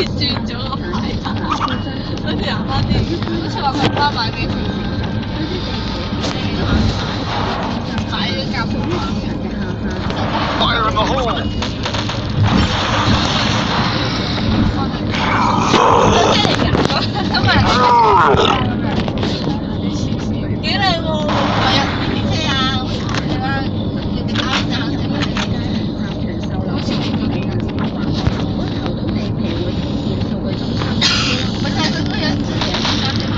轉咗個牌，好似行翻啲，好似話佢媽買俾佢，買咗夾盤飯。Fire in the hole! 幾靚喎！係啊，電車啊，係啊，你哋啱啱好似冇咗幾日先還。咪就係佢嗰樣之前三隻馬，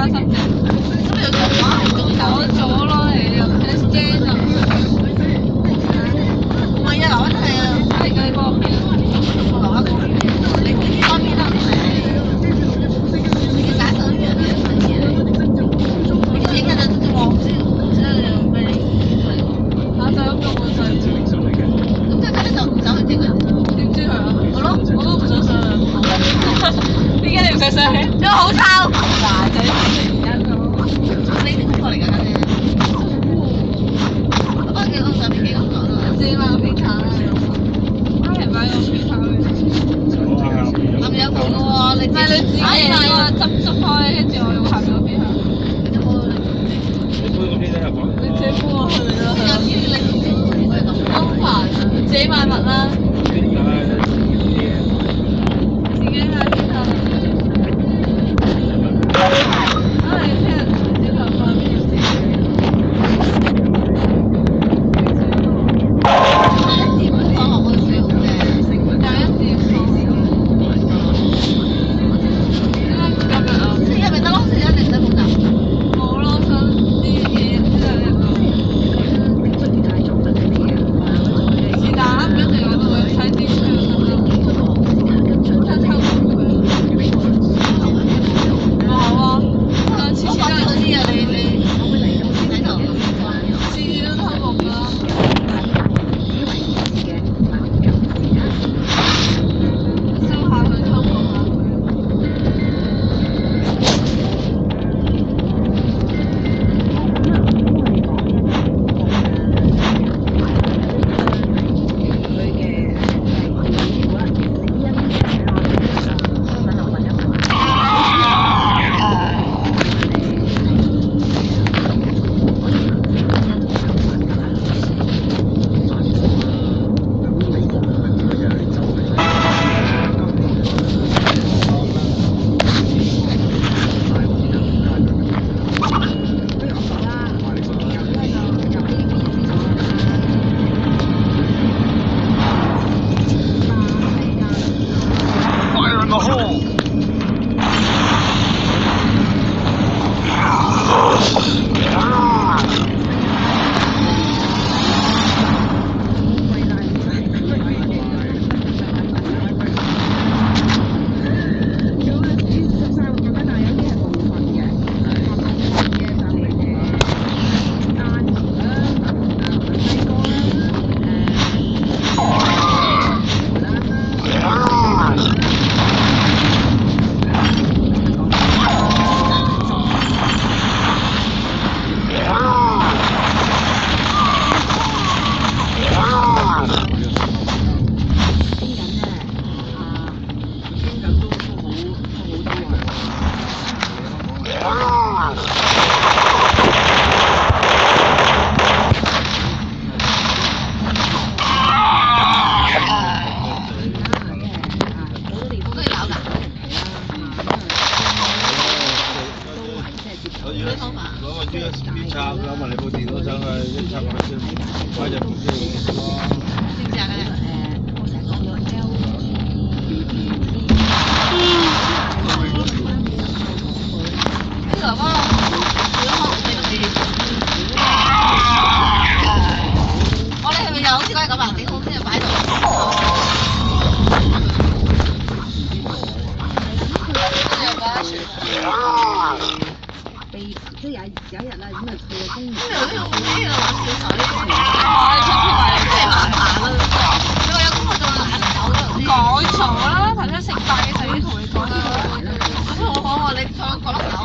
花心姐。咁有電話係中咗咗咯，你又 scan 啊？唔係啊，留一係啊，係嘅，你幫我編。我留一個，你邊邊邊得你打手語嘅嘢，你之前嘅就我唔知咩打就咁用我就咁即係咁你就唔走去整啊？點知佢啊？我都唔想上去。點解你唔想上去？因為好臭。嗱，就係原因咯。你哋工作嚟㗎家姐。不過幾個上面幾個講啊？知嘛？邊卡啊？係咪有邊卡嘅？係咪有佢嘅喎？你唔係你自己買啊？執開，跟住我用下面嗰邊嚇。你自己搬過去啦。有啲你好煩啊！自己買物啦。自己買邊卡？USB 插，攞埋你部電腦上去，一插落去先，開隻部機用咯。知唔知啊？呢個幫我哋係咪又好似嗰日咁啊？整好先就擺喺度。即係有一日啦，咁啊佢嘅公園。咁有啲好啲啊，玩小丑呢啲。係出出埋真係麻煩啦。你話有工作做懶手都唔知。改咗啦，頭先食飯嘅時候已經同你講啦。我同我講話你唱角落頭，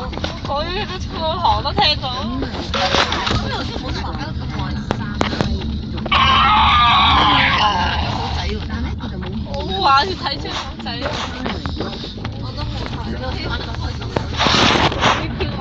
改咗個行都聽到。咁頭先冇得話咁耐啦。好仔喎，但係咧佢就冇。我冇話要睇出好仔。我都冇睇。你可以玩得咁開心。啲票賣。